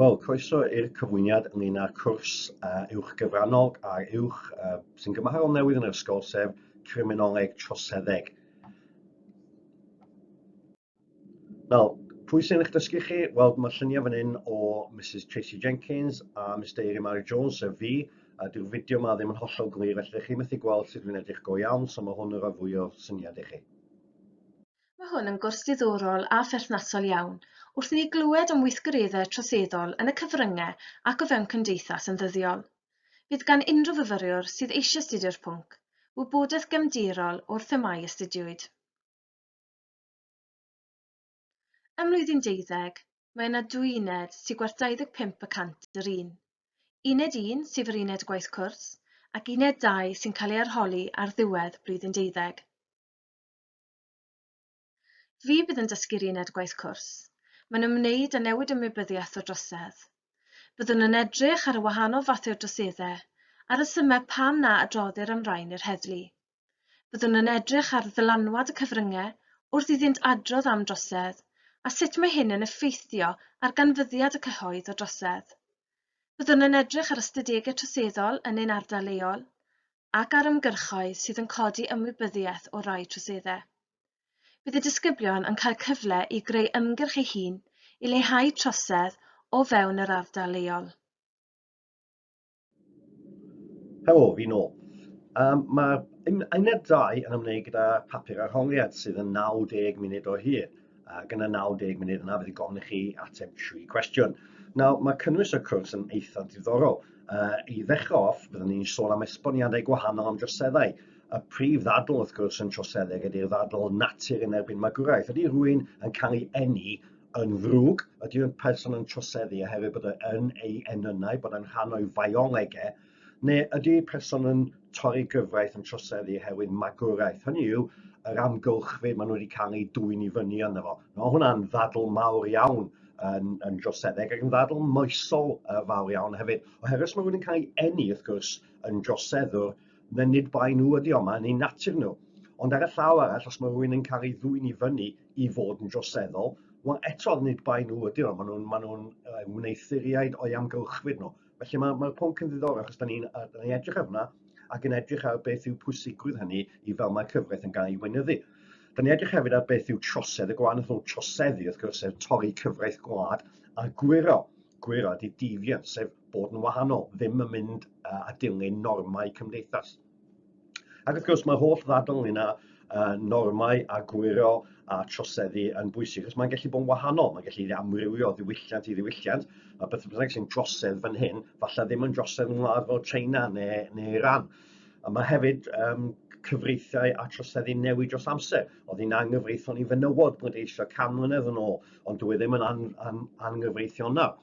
Wel, croeso i'r cyflwyniad ynglyn â'r cwrs uwch gyfrannog a uwch sy'n gymharol newydd yn yr ysgol, sef Criminolog Troseddeg. Wel, pwy sy'n eich dysgu chi? Wel, mae lluniau fan hyn o Mrs Tracy Jenkins a Mr Erin Mary Jones, sef fi. Dyw'r fideo yma ddim yn hollol glir, felly chi methu gweld sut dwi'n edrych go iawn, so mae hwn yn rhoi fwy o syniad i chi. Mae hwn yn gwrs diddorol a pherthnasol iawn wrth i ni glywed am weithgareddau troseddol yn y cyfryngau ac o fewn cymdeithas yn ddyddiol. Bydd gan unrhyw fyfyriwr sydd eisiau astudio'r pwnc wybodaeth gefndirol o'r themâu astudiwyd. Ym mlwyddyn 20, mae yna 2 uned sy'n gwerth 25% yr un. Uned 1 sef yr uned gwaith cwrs ac uned 2 sy'n cael ei arholi ar ddiwedd blwyddyn 20. Fi bydd yn dysgu'r uned gwaith cwrs. Maen ymwneud â newid ymwybyddiaeth o drosedd. Byddwn yn edrych ar y wahanol fathau o droseddau, ar y symau pam na adroddir am rain i'r heddlu. Byddwn yn edrych ar ddylanwad y cyfryngau wrth iddynt adrodd am drosedd a sut mae hyn yn effeithio ar ganfyddiad y cyhoedd o drosedd. Byddwn yn edrych ar ystadegau troseddol yn ein ardal leol ac ar ymgyrchoedd sydd yn codi ymwybyddiaeth o rai troseddau. Bydd y disgyblion yn cael cyfle i greu ymgyrch eu hun i leihau trosedd o fewn yr ardal leol. Helo, fi nôl. Mae uned 2 yn ymwneud gyda papur arholiad sydd yn 90 munud o hir. Ac yn y 90 munud yna fydd i gofyn i chi ateb 3 cwestiwn. Nawr, mae cynnwys y cwrs yn eitha diddorol. I ddechrau off, byddwn ni'n sôn am esboniadau gwahanol am droseddau. Y prif ddadl wrth gwrs yn Troseddeg ydy'r ddadl natur yn erbyn magwraeth. Ydy rhywun yn cael ei eni yn ddrwg? Ydy'r person yn troseddu oherwydd bod yn ei enynau, bod yn rhan o'i fiolegau? Neu ydy'r person yn torri gyfraith yn troseddu oherwydd magwraeth? Hynny yw, yr amgylchfyd maen nhw wedi cael ei dwyn i fyny ynddo fo. Mae hwnna'n ddadl mawr iawn yn Troseddeg ac yn ddadl moesol fawr iawn hefyd. Oherwydd os mae rhywun yn cael ei eni wrth gwrs yn droseddwr, nid bai nhw ydi o, mae'n ei natur nhw. Ond ar y llaw arall, os mae rhywun yn cael ei ddwyn i fyny i fod yn droseddol, wel eto nid bai nhw ydi o, maen nhw'n wneithuriaid o'i amgylchfyd nhw. Felly mae'r pwnc yn ddiddorol achos da ni'n edrych ar hwnna ac yn edrych ar beth yw pwysigrwydd hynny i fel mae cyfraith yn cael ei wynyddu. Da ni'n edrych hefyd ar beth yw trosedd, y gwahaniaeth nhw troseddu, wrth gwrs, sef torri cyfraith gwlad, a gwiro. Gwiro ydy deviant, sef bod yn wahanol, ddim yn mynd a dilyn normau cymdeithas. Ac wrth gwrs, mae'r holl ddadl yna normau a gwiro a troseddu yn bwysig, achos mae'n gallu bod yn wahanol, mae'n gallu amrywio ddiwylliant i ddiwylliant, a beth bynnag sy'n drosedd fan hyn, falle ddim yn drosedd yn wlad fel China neu Iran. A mae hefyd cyfreithiau a troseddu newid dros amser. Oedd hi'n anghyfreithiol i fenywod bleidleisio 100 mlynedd yn ôl, ond dwi ddim yn anghyfreithiol nawr.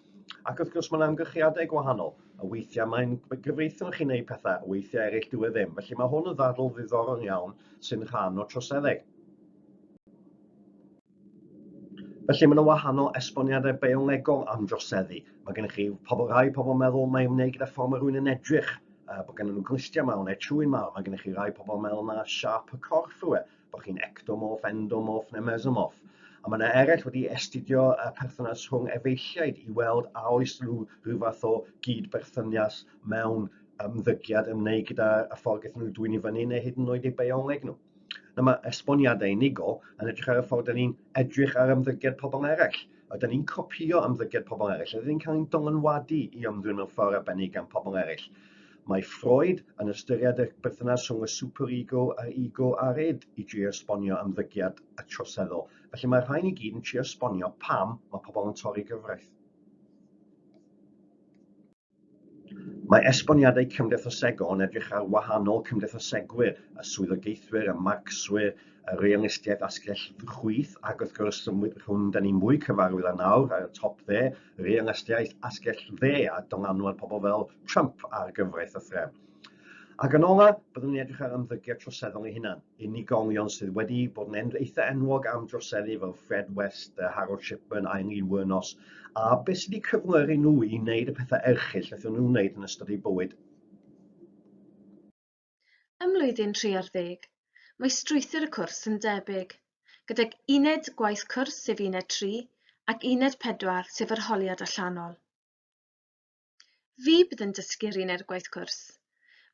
Ac wrth gwrs mae'n amgylchiadau gwahanol. A weithiau mae'n gyfreithiol chi'n gwneud pethau, weithiau eraill dwi ddim. Felly mae hwn yn ddadl ddiddorol iawn sy'n rhan o Troseddeg. Felly mae yna wahanol esboniadau biolegol am droseddu. Mae gennych chi rhai pobl meddwl mae'n ymwneud gyda ffordd mae rhywun yn edrych, bod gennym nhw glustia mawr neu trwyn mawr. Mae gennych chi rai pobl meddwl na siap y corff yw e, bod chi'n ectomorph, endomorph neu mesomorph. A mae yna eraill wedi astudio perthynas rhwng efeilliaid i weld a oes rhyw fath o gydberthynas mewn ymddygiad ymwneud gyda y ffordd gaethon nhw dwyn i fyny neu hyd yn oed eu bioleg nhw. Mae esboniadau unigol yn edrych ar y ffordd ni'n edrych ar ymddygiad pobl eraill. Ydyn ni'n copio ymddygiad pobl eraill, ydyn ni'n cael ein dylanwadu i ymddwyn mewn ffordd arbennig gan pobl eraill. Mae Freud yn ystyried y berthynas rhwng y superego a'r ego a'r id i drio esbonio ymddygiad y troseddol. Felly mae'r rhain i gyd yn trio esbonio pam mae pobl yn torri gyfraith. Mae esboniadau cymdeithasegol yn edrych ar wahanol cymdeithasegwyr, y swyddogeithwyr, y marcswyr, y realistiaeth asgell chwith, ac wrth gwrs hwn da ni'n mwy cyfarwydd â nawr, ar y top dde, realistiaeth asgell dde, a dylanwad pobl fel Trump ar gyfraith y threfn. Ac yn ola, byddwn ni'n edrych ar ymddygiad troseddol ei hunan, unigolion sydd wedi bod yn eitha enwog am droseddu fel Fred West, Harold Shipman, Eileen Wuornos, a beth sydd wedi cyflwyru nhw i wneud y pethau erchill wnaethon nhw'n wneud yn ystod eu bywyd. Ym mlwyddyn 30, mae strwythur y cwrs yn debyg, gydag uned gwaith cwrs sef uned 3 ac uned 4 sef arholiad allanol. Fi bydd yn dysgu'r uned gwaith cwrs.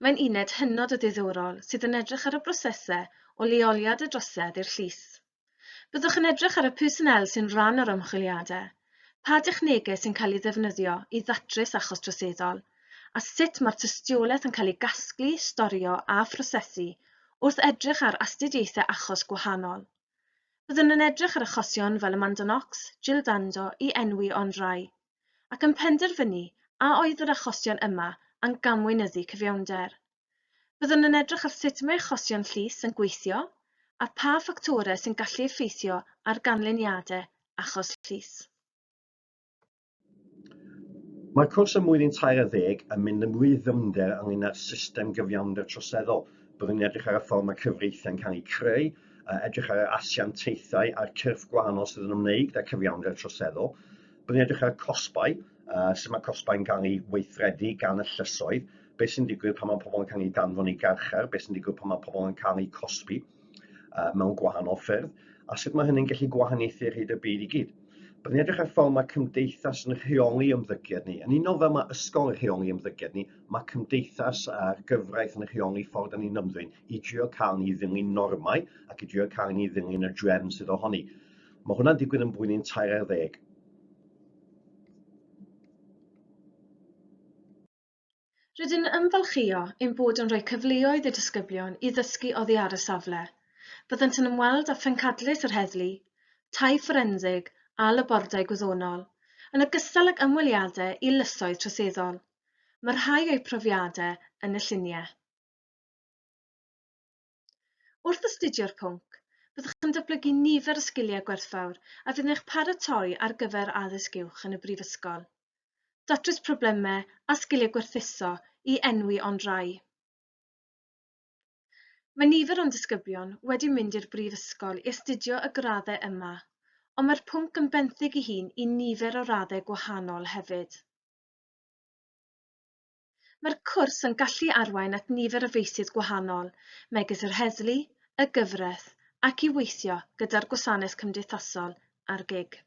Mae'n uned hynod o ddiddorol sydd yn edrych ar y brosesau o leoliad y drosedd i'r llys. Byddwch yn edrych ar y personel sy'n rhan o'r ymchwiliadau, pa dechnegau sy'n cael ei ddefnyddio i ddatrys achos troseddol, a sut mae'r tystiolaeth yn cael ei gasglu, storio a phrosesu wrth edrych ar astudiaethau achos gwahanol. Byddwn yn edrych ar achosion fel y Mandanox, Gildando i enwi ond rai, ac yn penderfynu a oedd yr achosion yma yn gamwynyddu cyfiawnder. Byddwn yn edrych ar sut mae achosion llys yn gweithio a pa ffactorau sy'n gallu effeithio ar ganlyniadau achos llys. Mae'r cwrs ym mlwyddyn 2013 yn mynd yn mwy ddyfnder ynglyn â'r system gyfiawnder troseddol. Byddwn ni'n edrych ar y ffordd mae cyfreithiau'n cael eu creu, edrych ar y asiantaethau a'r cyrff gwahanol sydd yn ymwneud â cyfiawnder troseddol. Byddwn ni'n edrych ar cosbau, sut mae cosbau'n cael ei weithredu gan y llysoedd, beth sy'n digwydd pan mae pobl yn cael ei danfon i garchar, beth sy'n digwydd pan mae pobl yn cael ei cosbi mewn gwahanol ffyrdd, a sut mae hynny'n gallu gwahaniaethu ar hyd y byd i gyd. Byddwn ni'n edrych ar ffordd mae cymdeithas yn rheoli ymddygiad ni. Yn unol fel mae ysgol yn rheoli ymddygiad ni, mae cymdeithas a'r gyfraith yn rheoli ffordd ni'n ymddwyn i drio cael ni ddilyn normau ac i drio cael ni ddilyn y drefn sydd ohoni. Mae hwnna'n digwydd yn blwyddyn 2013. Rydyn ymfalchio ein bod yn rhoi cyfleoedd i disgyblion i ddysgu oddi ar y safle. Byddant yn ymweld â phencadlys yr heddlu, tai fforensig a labordau gwyddonol, yn ogystal ag ymweliadau i lysoedd troseddol. Mae rhai o'i profiadau yn y lluniau. Wrth astudio'r pwnc, byddwch yn datblygu nifer o sgiliau gwerthfawr a fydd eich paratoi ar gyfer addysg uwch yn y brifysgol. Datrys problemau a sgiliau gwerthuso i enwi ond rai. Mae nifer o'n disgyblion wedi mynd i'r brifysgol i astudio y graddau yma, ond mae'r pwnc yn benthyg ei hun i nifer o raddau gwahanol hefyd. Mae'r cwrs yn gallu arwain at nifer o feysydd gwahanol, megis yr heddlu, y gyfraith, ac i weithio gyda'r gwasanaeth cymdeithasol a'r GIG.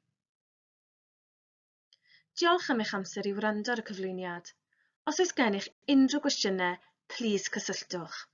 Diolch am eich amser i wrando ar y cyflwyniad. Os oes gennych unrhyw gwestiynau, plis cysylltwch.